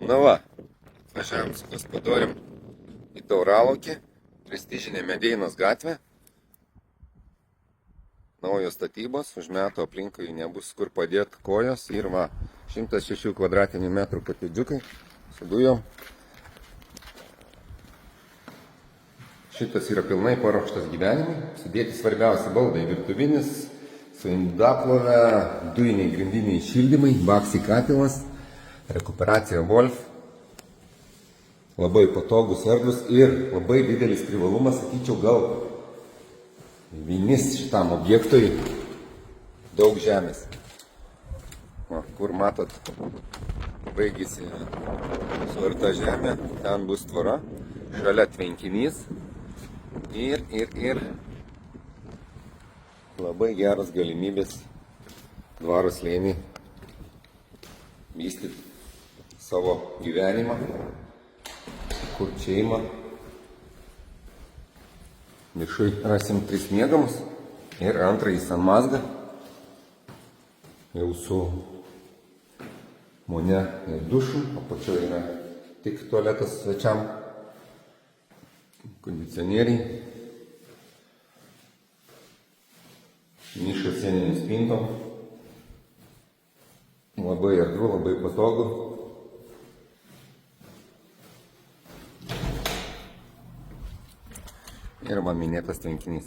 Nu va, važiavam su gospodorium į Tauralaukį, prestižinė Medeinos gatvė. Naujos statybos, už metų aplinkui nebus kur padėti kojos ir va, 106 kvadratinių metrų kotedžiukai su dujom. Šitas yra pilnai paruoštas gyvenimui, sudėti svarbiausi baldai virtuvinis, su indaplove, dujiniai grindiniai šildymai, baksi katilas, rekuperacija Wolf. Labai patogus, erdvus ir labai didelis privalumas, sakyčiau, gal vinis šitam objektui daug žemės. Va, kur matot, baigėsi suarta žemė, ten bus tvora, šalia tvenkinys ir labai geras galimybės dvaro slėnį vystyti savo gyvenimą, kurti šeimą. Viršui rasim 3 miegamus ir antrąjį sanmazgą. Jau su vonia ir dušu, apačioje yra tik tualetas svečiam, kondicionieriai, nišas sieninėm spintom. Labai erdvu, labai patogu. Ir man minėtas tvenkinys.